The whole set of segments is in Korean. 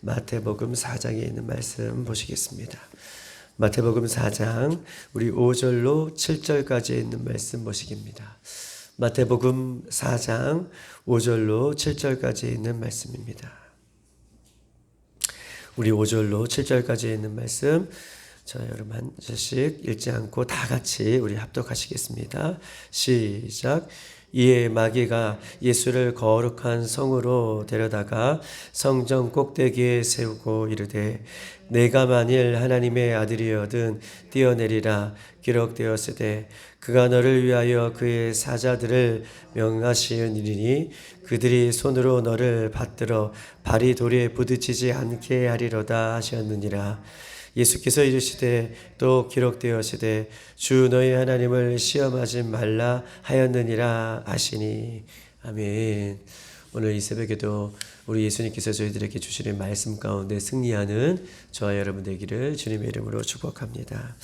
마태복음 4장에 있는 말씀 보시겠습니다. 마태복음 4장 우리 5절로 7절까지 있는 말씀 보시겠습니다. 마태복음 4장 5절로 7절까지 있는 말씀입니다. 우리 5절로 7절까지 있는 말씀 여러분 한 절씩 읽지 않고 다 같이 우리 합독하시겠습니다. 시작. 이에 마귀가 예수를 거룩한 성으로 데려다가 성전 꼭대기에 세우고 이르되 내가 만일 하나님의 아들이여든 뛰어내리라 기록되었으되 그가 너를 위하여 그의 사자들을 명하시니니 그들이 손으로 너를 받들어 발이 돌에 부딪히지 않게 하리로다 하셨느니라. 예수께서 이르시되 또 기록되었으되 주 너희 하나님을 시험하지 말라 하였느니라 하시니. 아멘. 오늘 이 새벽에도 우리 예수님께서 저희들에게 주시는 말씀 가운데 승리하는 저와 여러분 되기를 주님의 이름으로 축복합니다.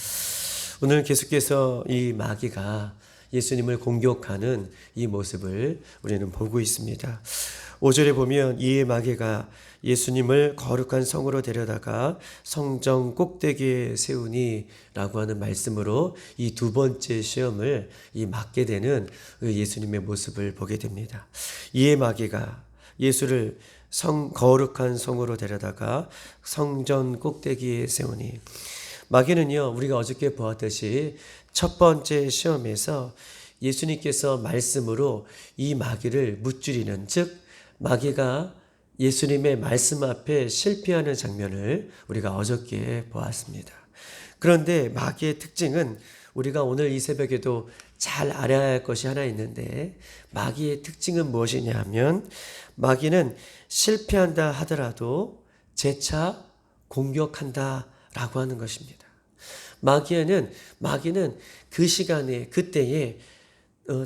오늘 계속해서 이 마귀가 예수님을 공격하는 이 모습을 우리는 보고 있습니다. 5절에 보면 이에 마귀가 예수님을 거룩한 성으로 데려다가 성전 꼭대기에 세우니 라고 하는 말씀으로 이 두 번째 시험을 맞게 되는 예수님의 모습을 보게 됩니다. 이에 마귀가 예수를 거룩한 성으로 데려다가 성전 꼭대기에 세우니, 마귀는요, 우리가 어저께 보았듯이 첫 번째 시험에서 예수님께서 말씀으로 이 마귀를 무찌르는, 즉 마귀가 예수님의 말씀 앞에 실패하는 장면을 우리가 어저께 보았습니다. 그런데 마귀의 특징은 우리가 오늘 이 새벽에도 잘 알아야 할 것이 하나 있는데, 마귀의 특징은 무엇이냐 하면 마귀는 실패한다 하더라도 재차 공격한다 라고 하는 것입니다. 마귀는 그 시간에 그때에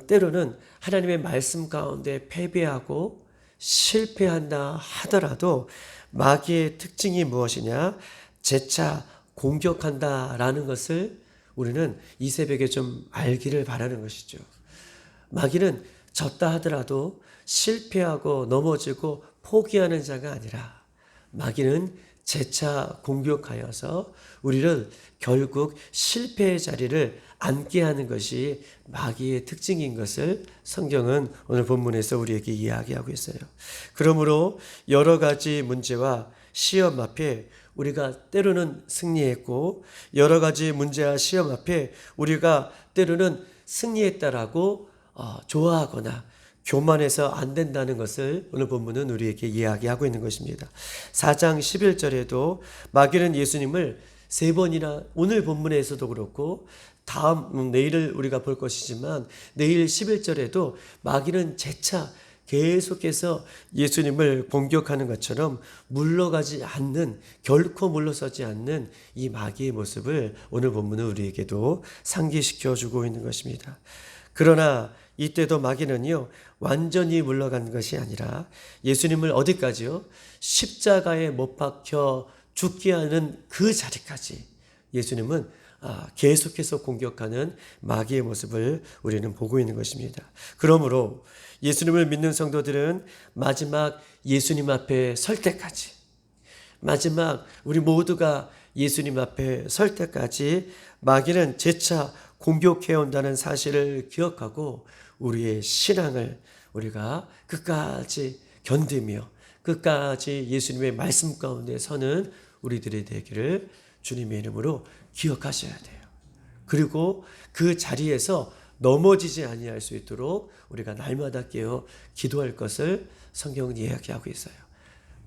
때로는 하나님의 말씀 가운데 패배하고 실패한다 하더라도 마귀의 특징이 무엇이냐? 재차 공격한다라는 것을 우리는 이 새벽에 좀 알기를 바라는 것이죠. 마귀는 졌다 하더라도 실패하고 넘어지고 포기하는 자가 아니라 마귀는 재차 공격하여서 우리를 결국 실패의 자리를 앉게 하는 것이 마귀의 특징인 것을 성경은 오늘 본문에서 우리에게 이야기하고 있어요. 그러므로 여러 가지 문제와 시험 앞에 우리가 때로는 승리했고, 여러 가지 문제와 시험 앞에 우리가 때로는 승리했다라고 좋아하거나 교만해서 안 된다는 것을 오늘 본문은 우리에게 이야기하고 있는 것입니다. 4장 11절에도 마귀는 예수님을 세 번이나, 오늘 본문에서도 그렇고 내일을 우리가 볼 것이지만 내일 11절에도 마귀는 재차 계속해서 예수님을 공격하는 것처럼 결코 물러서지 않는 이 마귀의 모습을 오늘 본문은 우리에게도 상기시켜 주고 있는 것입니다. 그러나 이때도 마귀는요, 완전히 물러간 것이 아니라 예수님을 어디까지요? 십자가에 못 박혀 죽게 하는 그 자리까지 예수님은 계속해서 공격하는 마귀의 모습을 우리는 보고 있는 것입니다. 그러므로 예수님을 믿는 성도들은 마지막 예수님 앞에 설 때까지, 마지막 우리 모두가 예수님 앞에 설 때까지 마귀는 재차 공격해온다는 사실을 기억하고 우리의 신앙을 우리가 끝까지 견디며 끝까지 예수님의 말씀 가운데 서는 우리들이 되기를 주님의 이름으로 기억하셔야 돼요. 그리고 그 자리에서 넘어지지 아니할 수 있도록 우리가 날마다 깨어 기도할 것을 성경은 이야기하고 있어요.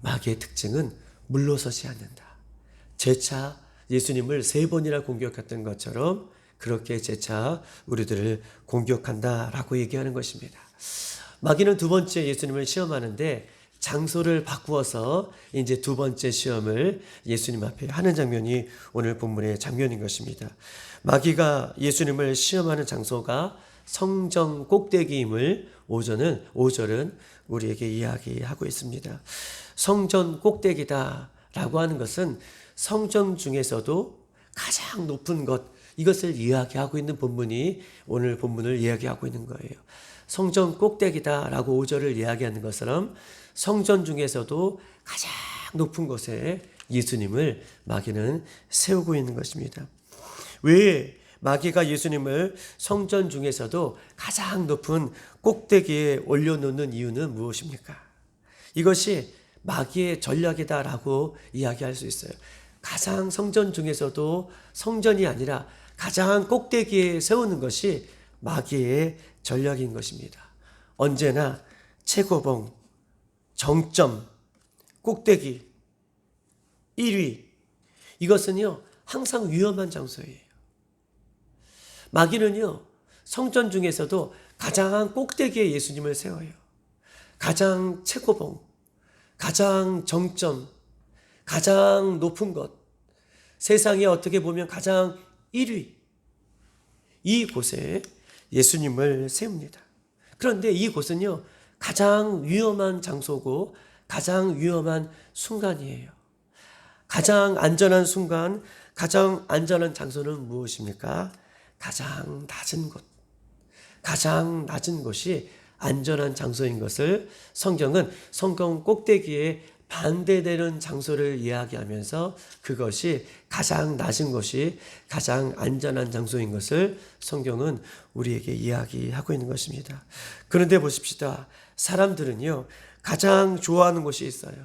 마귀의 특징은 물러서지 않는다. 재차 예수님을 세 번이나 공격했던 것처럼 그렇게 재차 우리들을 공격한다라고 얘기하는 것입니다. 마귀는 두 번째 예수님을 시험하는데 장소를 바꾸어서 이제 두 번째 시험을 예수님 앞에 하는 장면이 오늘 본문의 장면인 것입니다. 마귀가 예수님을 시험하는 장소가 성전 꼭대기임을 5절은 우리에게 이야기하고 있습니다. 성전 꼭대기다라고 하는 것은 성전 중에서도 가장 높은 것, 이것을 이야기하고 있는 본문이 오늘 본문을 이야기하고 있는 거예요. 성전 꼭대기다라고 5절을 이야기하는 것처럼 성전 중에서도 가장 높은 곳에 예수님을 마귀는 세우고 있는 것입니다. 왜 마귀가 예수님을 성전 중에서도 가장 높은 꼭대기에 올려놓는 이유는 무엇입니까? 이것이 마귀의 전략이다라고 이야기할 수 있어요. 가장 성전 중에서도 성전이 아니라 가장 꼭대기에 세우는 것이 마귀의 전략인 것입니다. 언제나 최고봉, 정점, 꼭대기, 1위, 이것은요 항상 위험한 장소예요. 마귀는요 성전 중에서도 가장 꼭대기에 예수님을 세워요. 가장 최고봉, 가장 정점, 가장 높은 것, 세상에 어떻게 보면 가장 1위, 이곳에 예수님을 세웁니다. 그런데 이곳은요 가장 위험한 장소고 가장 위험한 순간이에요. 가장 안전한 순간, 가장 안전한 장소는 무엇입니까? 가장 낮은 곳, 가장 낮은 곳이 안전한 장소인 것을 성경은 성경 꼭대기에 반대되는 장소를 이야기하면서 그것이 가장 낮은 곳이 가장 안전한 장소인 것을 성경은 우리에게 이야기하고 있는 것입니다. 그런데 보십시다. 사람들은요 가장 좋아하는 곳이 있어요.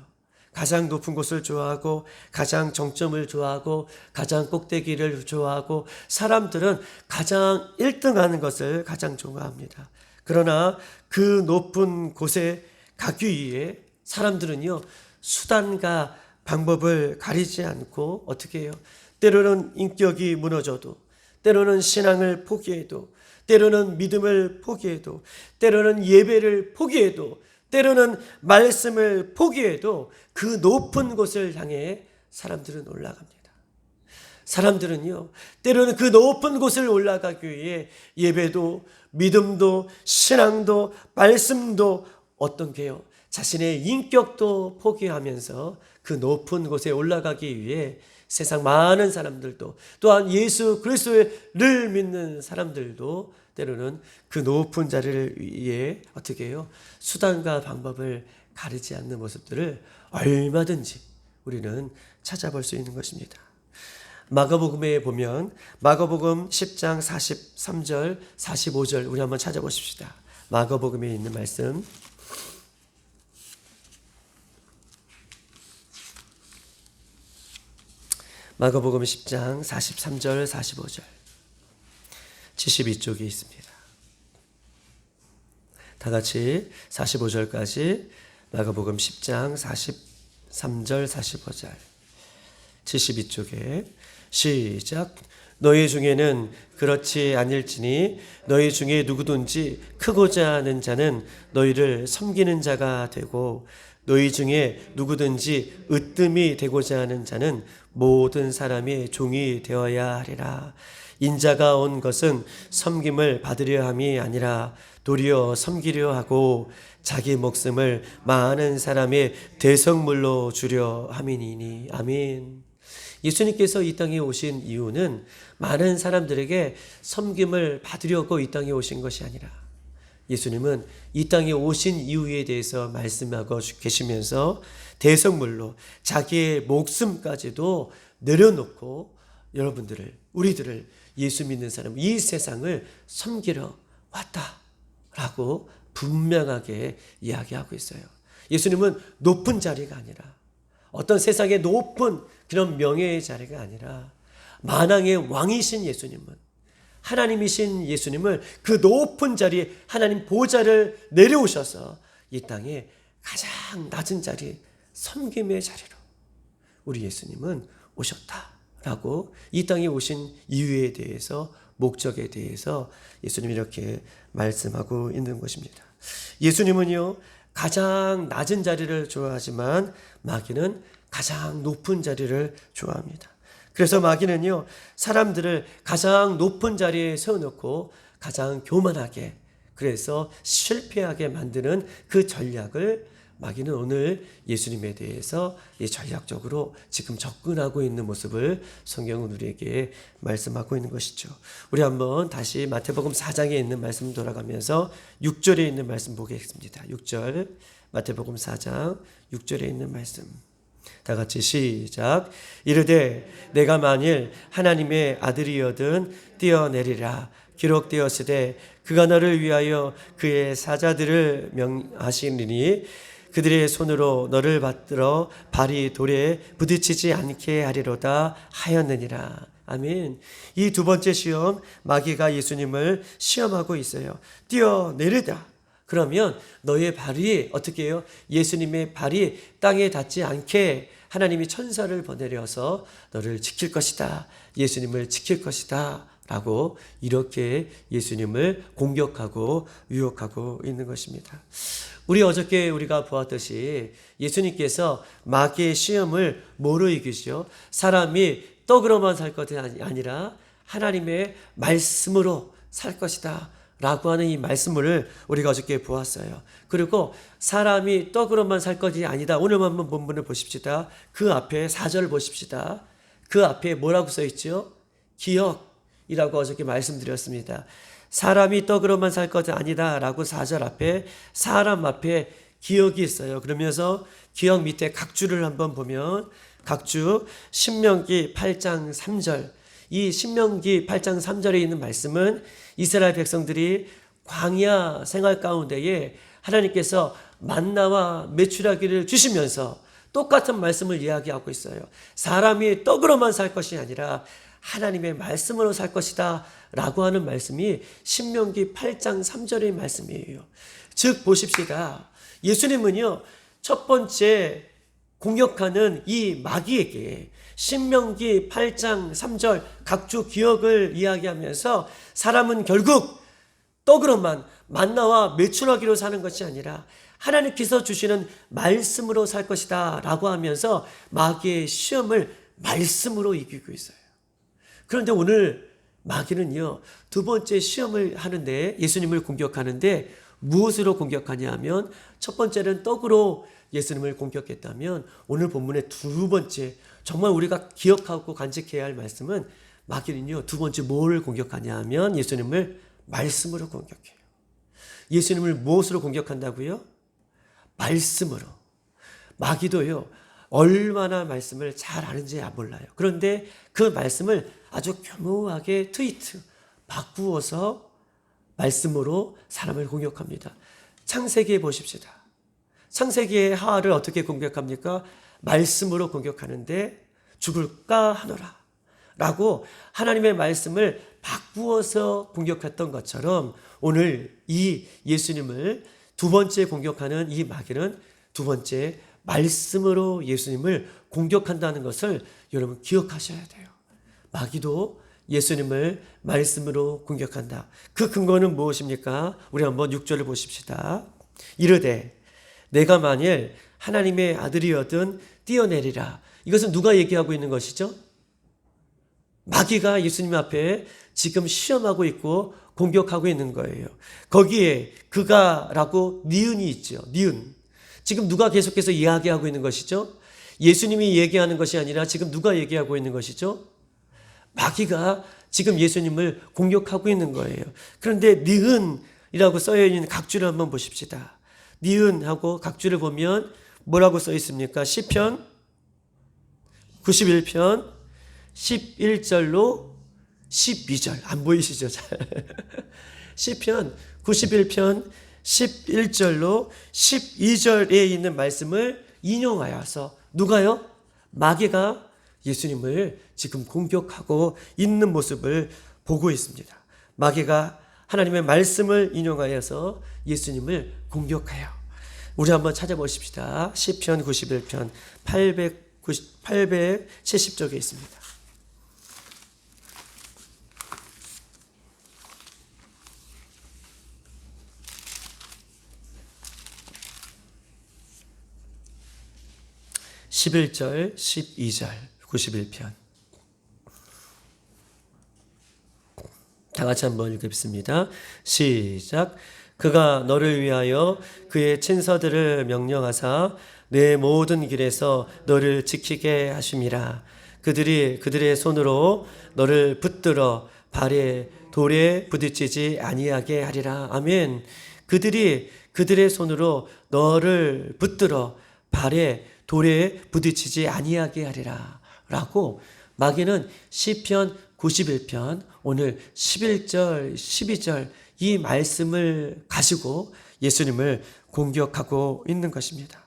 가장 높은 곳을 좋아하고 가장 정점을 좋아하고 가장 꼭대기를 좋아하고 사람들은 가장 1등하는 것을 가장 좋아합니다. 그러나 그 높은 곳에 가기 위해 사람들은요 수단과 방법을 가리지 않고 어떻게 해요? 때로는 인격이 무너져도, 때로는 신앙을 포기해도, 때로는 믿음을 포기해도, 때로는 예배를 포기해도, 때로는 말씀을 포기해도 그 높은 곳을 향해 사람들은 올라갑니다. 사람들은요 때로는 그 높은 곳을 올라가기 위해 예배도 믿음도 신앙도 말씀도 어떤 게요 자신의 인격도 포기하면서 그 높은 곳에 올라가기 위해 세상 많은 사람들도 또한 예수 그리스도를 믿는 사람들도 때로는 그 높은 자리를 위해 어떻게 해요? 수단과 방법을 가리지 않는 모습들을 얼마든지 우리는 찾아볼 수 있는 것입니다. 마가복음에 보면 마가복음 10장 43절 45절 우리 한번 찾아보십시다. 마가복음에 있는 말씀 마가복음 10장 43절 45절 72쪽에 있습니다. 다 같이 45절까지 마가복음 10장 43절 45절 72쪽에 시작. 너희 중에는 그렇지 아닐지니 너희 중에 누구든지 크고자 하는 자는 너희를 섬기는 자가 되고 너희 중에 누구든지 으뜸이 되고자 하는 자는 모든 사람의 종이 되어야 하리라. 인자가 온 것은 섬김을 받으려 함이 아니라 도리어 섬기려 하고 자기 목숨을 많은 사람의 대성물로 주려 함이니니. 아멘. 예수님께서 이 땅에 오신 이유는 많은 사람들에게 섬김을 받으려고 이 땅에 오신 것이 아니라 예수님은 이 땅에 오신 이유에 대해서 말씀하고 계시면서 대성물로 자기의 목숨까지도 내려놓고 여러분들을 우리들을 예수 믿는 사람 이 세상을 섬기러 왔다라고 분명하게 이야기하고 있어요. 예수님은 높은 자리가 아니라 어떤 세상의 높은 그런 명예의 자리가 아니라 만왕의 왕이신 예수님은 하나님이신 예수님을 그 높은 자리에 하나님 보좌를 내려오셔서 이 땅에 가장 낮은 자리 섬김의 자리로 우리 예수님은 오셨다라고 이 땅에 오신 이유에 대해서 목적에 대해서 예수님이 이렇게 말씀하고 있는 것입니다. 예수님은요 가장 낮은 자리를 좋아하지만 마귀는 가장 높은 자리를 좋아합니다. 그래서 마귀는요 사람들을 가장 높은 자리에 세워놓고 가장 교만하게 그래서 실패하게 만드는 그 전략을 마귀는 오늘 예수님에 대해서 전략적으로 지금 접근하고 있는 모습을 성경은 우리에게 말씀하고 있는 것이죠. 우리 한번 다시 마태복음 4장에 있는 말씀 돌아가면서 6절에 있는 말씀 보겠습니다. 6절 마태복음 4장 6절에 있는 말씀 다 같이 시작. 이르되 내가 만일 하나님의 아들이여든 뛰어내리라. 기록되었으되 그가 너를 위하여 그의 사자들을 명하시리니 그들의 손으로 너를 받들어 발이 돌에 부딪히지 않게 하리로다 하였느니라. 아멘. 이 두 번째 시험, 마귀가 예수님을 시험하고 있어요. 뛰어내리다. 그러면 너의 발이 어떻게 해요? 예수님의 발이 땅에 닿지 않게 하나님이 천사를 보내려서 너를 지킬 것이다. 예수님을 지킬 것이다. 라고 이렇게 예수님을 공격하고 유혹하고 있는 것입니다. 어저께 우리가 보았듯이 예수님께서 마귀의 시험을 뭐로 이기시죠? 사람이 떡으로만 살 것이 아니라 하나님의 말씀으로 살 것이다 라고 하는 이 말씀을 우리가 어저께 보았어요. 그리고 사람이 떡으로만 살 것이 아니다. 오늘 한번 본문을 보십시다. 그 앞에 4절 보십시다. 그 앞에 뭐라고 써 있죠? 기억이라고 어저께 말씀드렸습니다. 사람이 떡으로만 살 것이 아니다 라고 4절 앞에 사람 앞에 기억이 있어요. 그러면서 기억 밑에 각주를 한번 보면 각주 신명기 8장 3절, 이 신명기 8장 3절에 있는 말씀은 이스라엘 백성들이 광야 생활 가운데에 하나님께서 만나와 메추라기를 주시면서 똑같은 말씀을 이야기하고 있어요. 사람이 떡으로만 살 것이 아니라 하나님의 말씀으로 살 것이다 라고 하는 말씀이 신명기 8장 3절의 말씀이에요. 즉 보십시다. 예수님은요 첫 번째 공격하는 이 마귀에게 신명기 8장 3절 각주 기억을 이야기하면서 사람은 결국 떡으로만 만나와 메추라기로 사는 것이 아니라 하나님께서 주시는 말씀으로 살 것이다 라고 하면서 마귀의 시험을 말씀으로 이기고 있어요. 그런데 오늘 마귀는요 두 번째 시험을 하는데 예수님을 공격하는데 무엇으로 공격하냐 하면 첫 번째는 떡으로 예수님을 공격했다면 오늘 본문의 두 번째 정말 우리가 기억하고 간직해야 할 말씀은 마귀는요 두 번째 뭘 공격하냐 하면 예수님을 말씀으로 공격해요. 예수님을 무엇으로 공격한다고요? 말씀으로. 마귀도요 얼마나 말씀을 잘 아는지 몰라요. 그런데 그 말씀을 아주 교묘하게 바꾸어서 말씀으로 사람을 공격합니다. 창세기에 보십시다. 창세기의 하와를 어떻게 공격합니까? 말씀으로 공격하는데 죽을까 하노라 라고 하나님의 말씀을 바꾸어서 공격했던 것처럼 오늘 이 예수님을 두 번째 공격하는 이 마귀는 두 번째 말씀으로 예수님을 공격한다는 것을 여러분 기억하셔야 돼요. 마귀도 예수님을 말씀으로 공격한다. 그 근거는 무엇입니까? 우리 한번 6절을 보십시다. 이르되 내가 만일 하나님의 아들이여든 뛰어내리라. 이것은 누가 얘기하고 있는 것이죠? 마귀가 예수님 앞에 지금 시험하고 있고 공격하고 있는 거예요. 거기에 그가라고 니은이 있죠. 니은. 지금 누가 계속해서 이야기하고 있는 것이죠? 예수님이 얘기하는 것이 아니라 지금 누가 얘기하고 있는 것이죠? 마귀가 지금 예수님을 공격하고 있는 거예요. 그런데 니은이라고 써여 있는 각주를 한번 보십시다. 니은하고 각주를 보면 뭐라고 써 있습니까? 시편 91편 11절로 12절. 안 보이시죠? 시편 91편 11절로 12절에 있는 말씀을 인용하여서 누가요? 마귀가 예수님을 지금 공격하고 있는 모습을 보고 있습니다. 마귀가 하나님의 말씀을 인용하여서 예수님을 공격해요. 우리 한번 찾아보십시다. 시편 91편 870쪽에 있습니다. (11절) (12절) 91편 다 같이 한번 읽겠습니다. 시작. 그가 너를 위하여 그의 친서들을 명령하사 내 모든 길에서 너를 지키게 하심이라. 그들의 손으로 너를 붙들어 발에 돌에 부딪히지 아니하게 하리라. 아멘. 그들의 손으로 너를 붙들어 발에 돌에 부딪히지 아니하게 하리라 라고 마귀는 시편 91편 오늘 11절 12절 이 말씀을 가지고 예수님을 공격하고 있는 것입니다.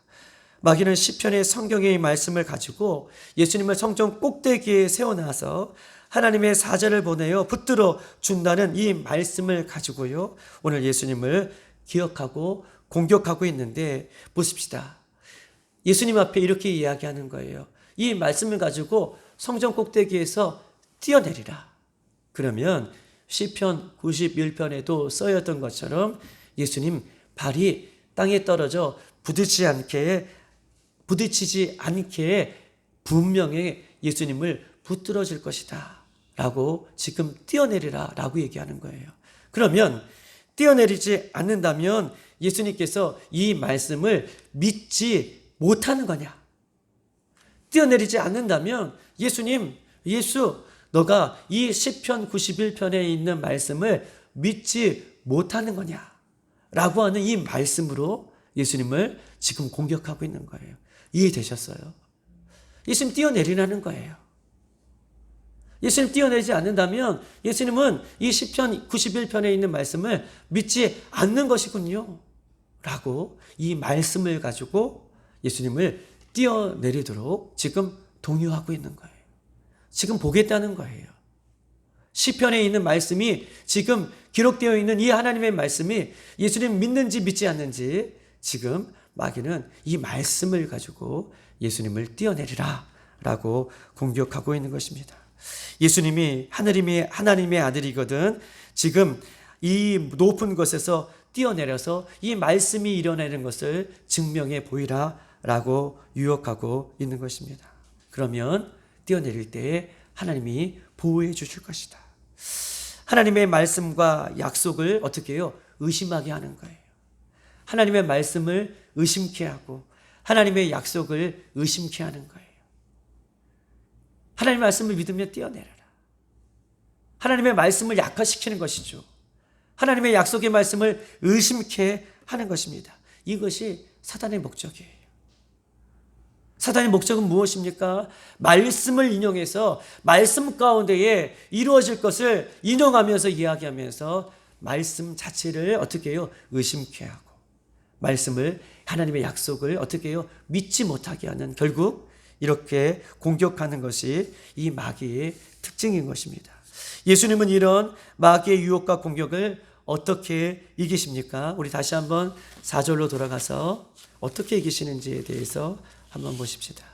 마귀는 시편의 성경의 말씀을 가지고 예수님을 성전 꼭대기에 세워놔서 하나님의 사자를 보내어 붙들어 준다는 이 말씀을 가지고요, 오늘 예수님을 기억하고 공격하고 있는데 보십시다. 예수님 앞에 이렇게 이야기하는 거예요. 이 말씀을 가지고 성전 꼭대기에서 뛰어내리라. 그러면 시편 91편에도 써였던 것처럼 예수님 발이 땅에 떨어져 부딪히지 않게 분명히 예수님을 붙들어질 것이다 라고 지금 뛰어내리라 라고 얘기하는 거예요. 그러면 뛰어내리지 않는다면 예수님께서 이 말씀을 믿지 못하는 거냐? 뛰어내리지 않는다면 예수 너가 이 시편 91편에 있는 말씀을 믿지 못하는 거냐? 라고 하는 이 말씀으로 예수님을 지금 공격하고 있는 거예요. 이해되셨어요? 예수님 뛰어내리라는 거예요. 예수님 뛰어내리지 않는다면 예수님은 이 시편 91편에 있는 말씀을 믿지 않는 것이군요. 라고 이 말씀을 가지고 예수님을 뛰어내리도록 지금 동요하고 있는 거예요. 지금 보겠다는 거예요. 시편에 있는 말씀이 지금 기록되어 있는 이 하나님의 말씀이 예수님 믿는지 믿지 않는지 지금 마귀는 이 말씀을 가지고 예수님을 뛰어내리라 라고 공격하고 있는 것입니다. 예수님이 하나님의 아들이거든 지금 이 높은 곳에서 뛰어내려서 이 말씀이 일어나는 것을 증명해 보이라 라고 유혹하고 있는 것입니다. 그러면 뛰어내릴 때에 하나님이 보호해 주실 것이다. 하나님의 말씀과 약속을 어떻게 해요? 의심하게 하는 거예요. 하나님의 말씀을 의심케 하고 하나님의 약속을 의심케 하는 거예요. 하나님의 말씀을 믿으면 뛰어내려라. 하나님의 말씀을 약화시키는 것이죠. 하나님의 약속의 말씀을 의심케 하는 것입니다. 이것이 사단의 목적이에요. 사단의 목적은 무엇입니까? 말씀을 인용해서 말씀 가운데에 이루어질 것을 인용하면서 이야기하면서 말씀 자체를 어떻게 해요? 의심케 하고 말씀을 하나님의 약속을 어떻게 해요? 믿지 못하게 하는 결국 이렇게 공격하는 것이 이 마귀의 특징인 것입니다. 예수님은 이런 마귀의 유혹과 공격을 어떻게 이기십니까? 우리 다시 한번 4절로 돌아가서 어떻게 이기시는지에 대해서 한번 보십시다.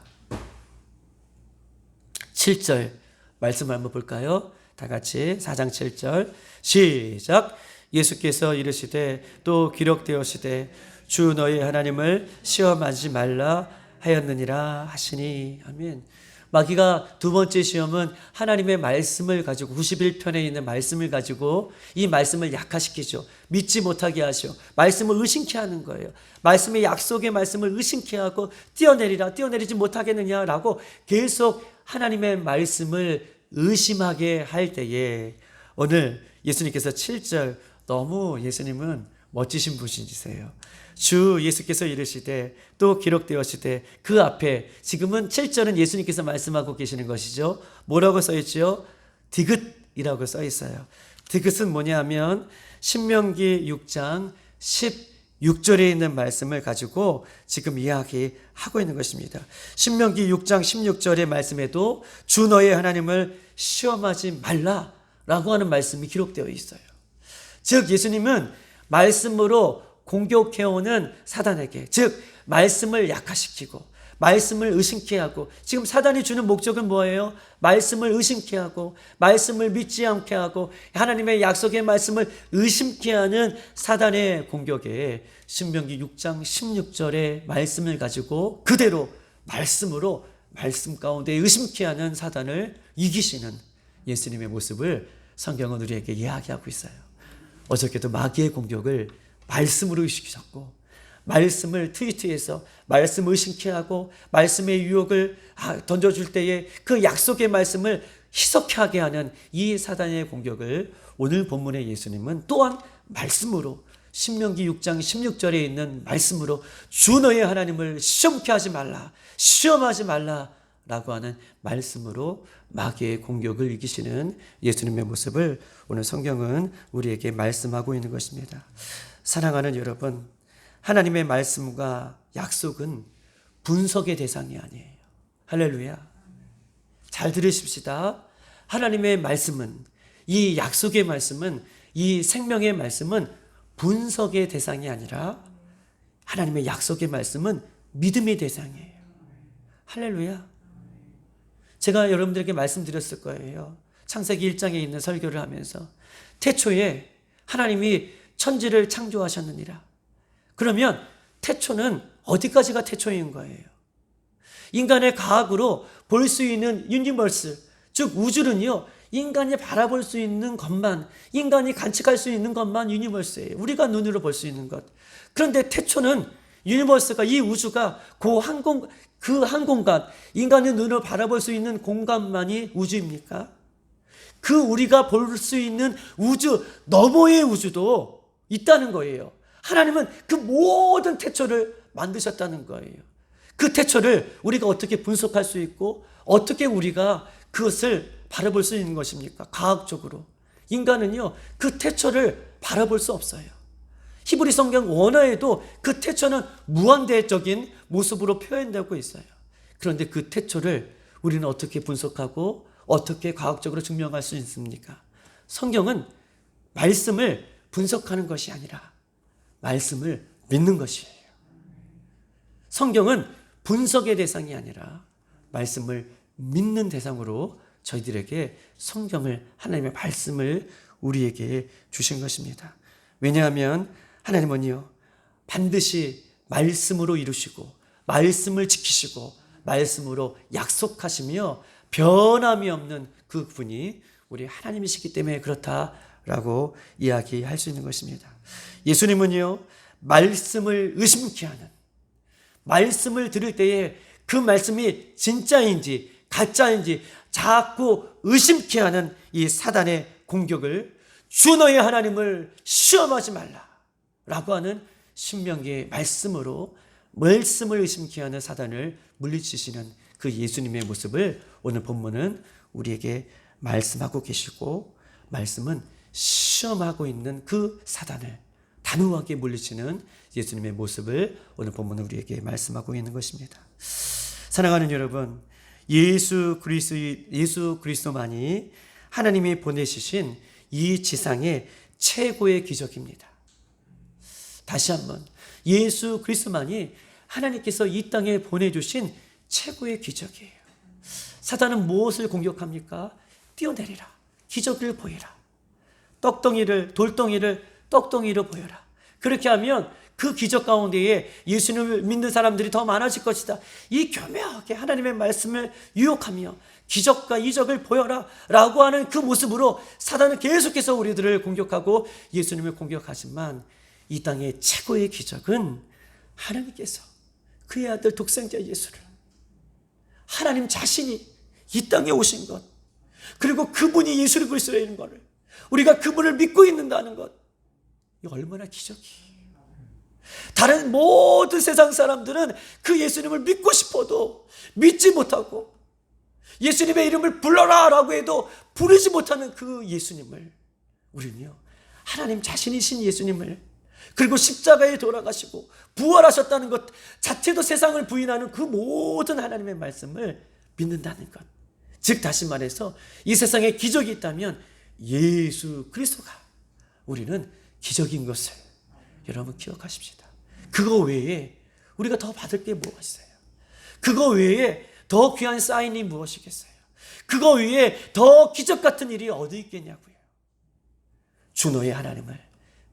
7절 말씀을 한번 볼까요? 다 같이 4장 7절 시작. 예수께서 이르시되 또 기록되었으되 주 너희 하나님을 시험하지 말라 하였느니라 하시니. 아멘. 마귀가 두 번째 시험은 하나님의 말씀을 가지고 91편에 있는 말씀을 가지고 이 말씀을 약화시키죠. 믿지 못하게 하시오. 말씀을 의심케 하는 거예요. 말씀의 약속의 말씀을 의심케 하고 뛰어내리지 못하겠느냐라고 계속 하나님의 말씀을 의심하게 할 때에 오늘 예수님께서 7절 너무 예수님은 멋지신 분이세요. 주 예수께서 이르시되 또 기록되었으되 그 앞에 지금은 7절은 예수님께서 말씀하고 계시는 것이죠. 뭐라고 써있죠? 디귿이라고 써있어요. 디귿은 뭐냐면 신명기 6장 16절에 있는 말씀을 가지고 지금 이야기하고 있는 것입니다. 신명기 6장 16절의 말씀에도 주 너의 하나님을 시험하지 말라라고 하는 말씀이 기록되어 있어요. 즉 예수님은 말씀으로 공격해오는 사단에게, 즉 말씀을 약화시키고 말씀을 의심케 하고, 지금 사단이 주는 목적은 뭐예요? 말씀을 의심케 하고 말씀을 믿지 않게 하고 하나님의 약속의 말씀을 의심케 하는 사단의 공격에 신명기 6장 16절의 말씀을 가지고 그대로 말씀으로 말씀 가운데 의심케 하는 사단을 이기시는 예수님의 모습을 성경은 우리에게 이야기하고 있어요. 어저께도 마귀의 공격을 말씀으로 의식하셨고 말씀을 트위트해서 말씀을 의심케 하고 말씀의 유혹을 던져줄 때에 그 약속의 말씀을 희석하게 하는 이 사단의 공격을 오늘 본문의 예수님은 또한 말씀으로 신명기 6장 16절에 있는 말씀으로 주 너의 하나님을 시험케 하지 말라, 시험하지 말라 라고 하는 말씀으로 마귀의 공격을 이기시는 예수님의 모습을 오늘 성경은 우리에게 말씀하고 있는 것입니다. 사랑하는 여러분, 하나님의 말씀과 약속은 분석의 대상이 아니에요. 할렐루야. 잘 들으십시다. 하나님의 말씀은, 이 약속의 말씀은, 이 생명의 말씀은 분석의 대상이 아니라 하나님의 약속의 말씀은 믿음의 대상이에요. 할렐루야. 제가 여러분들에게 말씀드렸을 거예요. 창세기 1장에 있는 설교를 하면서 태초에 하나님이 천지를 창조하셨느니라. 그러면 태초는 어디까지가 태초인 거예요? 인간의 과학으로 볼 수 있는 유니버스, 즉 우주는요, 인간이 바라볼 수 있는 것만, 인간이 관측할 수 있는 것만 유니버스예요. 우리가 눈으로 볼 수 있는 것. 그런데 태초는 유니버스가, 이 우주가 그 한 공간, 인간의 눈으로 바라볼 수 있는 공간만이 우주입니까? 그 우리가 볼 수 있는 우주 너머의 우주도 있다는 거예요. 하나님은 그 모든 태초를 만드셨다는 거예요. 그 태초를 우리가 어떻게 분석할 수 있고 어떻게 우리가 그것을 바라볼 수 있는 것입니까? 과학적으로. 인간은요, 그 태초를 바라볼 수 없어요. 히브리 성경 원어에도 그 태초는 무한대적인 모습으로 표현되고 있어요. 그런데 그 태초를 우리는 어떻게 분석하고 어떻게 과학적으로 증명할 수 있습니까? 성경은 말씀을 분석하는 것이 아니라 말씀을 믿는 것이에요. 성경은 분석의 대상이 아니라 말씀을 믿는 대상으로 저희들에게 성경을, 하나님의 말씀을 우리에게 주신 것입니다. 왜냐하면 하나님은요, 반드시 말씀으로 이루시고 말씀을 지키시고 말씀으로 약속하시며 변함이 없는 그 분이 우리 하나님이시기 때문에 그렇다라고 이야기할 수 있는 것입니다. 예수님은요, 말씀을 의심케 하는, 말씀을 들을 때에 그 말씀이 진짜인지 가짜인지 자꾸 의심케 하는 이 사단의 공격을 주 너의 하나님을 시험하지 말라 라고 하는 신명기의 말씀으로 말씀을 의심케 하는 사단을 물리치시는 그 예수님의 모습을 오늘 본문은 우리에게 말씀하고 계시고, 말씀은 시험하고 있는 그 사단을 단호하게 물리치는 예수님의 모습을 오늘 본문은 우리에게 말씀하고 있는 것입니다. 사랑하는 여러분, 예수 그리스도만이 하나님이 보내주신 이 지상의 최고의 기적입니다. 다시 한번, 예수 그리스도만이 하나님께서 이 땅에 보내주신 최고의 기적이에요. 사단은 무엇을 공격합니까? 뛰어내리라, 기적을 보이라, 돌덩이를 떡덩이로 보여라. 그렇게 하면 그 기적 가운데에 예수님을 믿는 사람들이 더 많아질 것이다. 이 교묘하게 하나님의 말씀을 유혹하며 기적과 이적을 보여라 라고 하는 그 모습으로 사단은 계속해서 우리들을 공격하고 예수님을 공격하지만, 이 땅의 최고의 기적은 하나님께서 그의 아들 독생자 예수를, 하나님 자신이 이 땅에 오신 것, 그리고 그분이 예수 그리스도인 것을, 우리가 그분을 믿고 있는다는 것, 이 얼마나 기적이에요. 다른 모든 세상 사람들은 그 예수님을 믿고 싶어도 믿지 못하고, 예수님의 이름을 불러라 라고 해도 부르지 못하는 그 예수님을, 우리는요, 하나님 자신이신 예수님을, 그리고 십자가에 돌아가시고 부활하셨다는 것 자체도 세상을 부인하는 그 모든 하나님의 말씀을 믿는다는 것. 즉 다시 말해서 이 세상에 기적이 있다면 예수 그리스도가 우리는 기적인 것을 여러분 기억하십시다. 그거 외에 우리가 더 받을 게 뭐가 있어요? 그거 외에 더 귀한 사인이 무엇이겠어요? 그거 외에 더 기적 같은 일이 어디 있겠냐고요. 주 너의 하나님을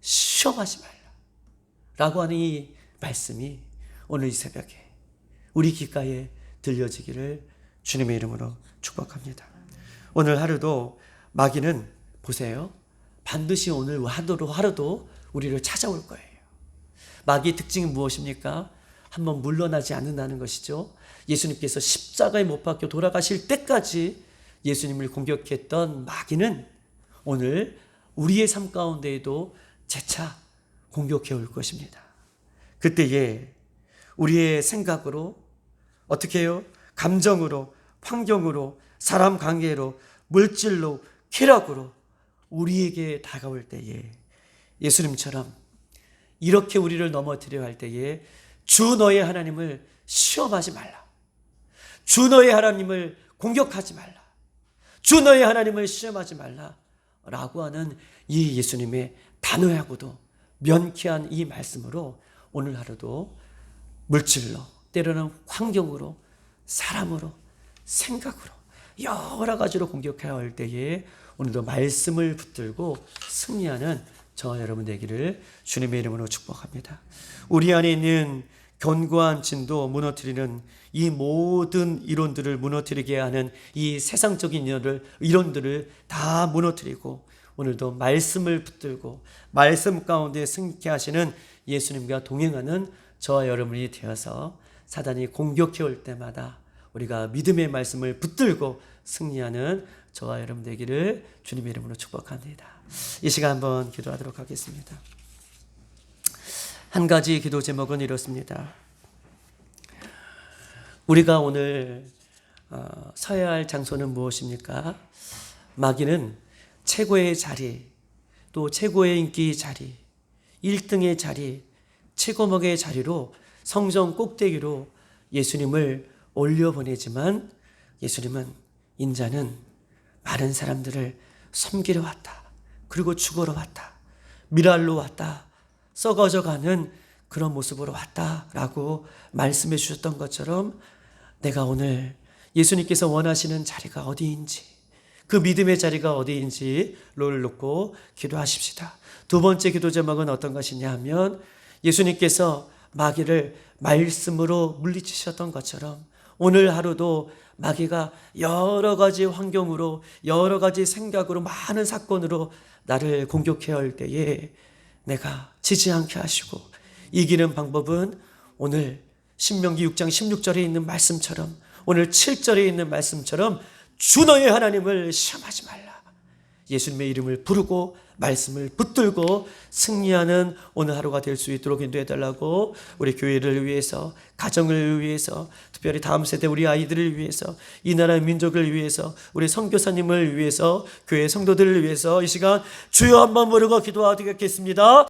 시험하지 말라 라고 하는 이 말씀이 오늘 이 새벽에 우리 귓가에 들려지기를 주님의 이름으로 축복합니다. 오늘 하루도 마귀는 보세요, 반드시 오늘 하루도 우리를 찾아올 거예요. 마귀의 특징은 무엇입니까? 한번 물러나지 않는다는 것이죠. 예수님께서 십자가에 못 박혀 돌아가실 때까지 예수님을 공격했던 마귀는 오늘 우리의 삶 가운데에도 재차 공격해 올 것입니다. 그때에 우리의 생각으로 어떻게 해요? 감정으로, 환경으로, 사람 관계로, 물질로, 쾌락으로 우리에게 다가올 때에 예수님처럼 이렇게 우리를 넘어뜨려 할 때에 주 너의 하나님을 시험하지 말라. 주 너의 하나님을 공격하지 말라. 주 너의 하나님을 시험하지 말라. 라고 하는 이 예수님의 단호하고도 명쾌한 이 말씀으로 오늘 하루도 물질로, 때로는 환경으로, 사람으로, 생각으로 여러 가지로 공격해야 할 때에 오늘도 말씀을 붙들고 승리하는 저와 여러분 되기를 주님의 이름으로 축복합니다. 우리 안에 있는 견고한 진도 무너뜨리는 이 모든 이론들을 무너뜨리게 하는 이 세상적인 이론들을 다 무너뜨리고 오늘도 말씀을 붙들고 말씀 가운데 승리케 하시는 예수님과 동행하는 저와 여러분이 되어서 사단이 공격해 올 때마다 우리가 믿음의 말씀을 붙들고 승리하는 저와 여러분 되기를 주님의 이름으로 축복합니다. 이 시간 한번 기도하도록 하겠습니다. 한 가지 기도 제목은 이렇습니다. 우리가 오늘 서야 할 장소는 무엇입니까? 마귀는 최고의 자리, 또 최고의 인기 자리, 1등의 자리, 최고목의 자리로 성전 꼭대기로 예수님을 올려보내지만 예수님은 인자는 많은 사람들을 섬기러 왔다. 그리고 죽으러 왔다. 미랄로 왔다. 썩어져가는 그런 모습으로 왔다라고 말씀해 주셨던 것처럼 내가 오늘 예수님께서 원하시는 자리가 어디인지 그 믿음의 자리가 어디인지를 놓고 기도하십시다. 두 번째 기도 제목은 어떤 것이냐 하면 예수님께서 마귀를 말씀으로 물리치셨던 것처럼 오늘 하루도 마귀가 여러 가지 환경으로 여러 가지 생각으로 많은 사건으로 나를 공격해야 할 때에 내가 지지 않게 하시고 이기는 방법은 오늘 신명기 6장 16절에 있는 말씀처럼 오늘 7절에 있는 말씀처럼 주 너의 하나님을 시험하지 말라. 예수님의 이름을 부르고 말씀을 붙들고 승리하는 오늘 하루가 될 수 있도록 인도해달라고 우리 교회를 위해서 가정을 위해서 특별히 다음 세대 우리 아이들을 위해서 이 나라의 민족을 위해서 우리 선교사님을 위해서 교회 성도들을 위해서 이 시간 주여 한번 부르고 기도하겠습니다.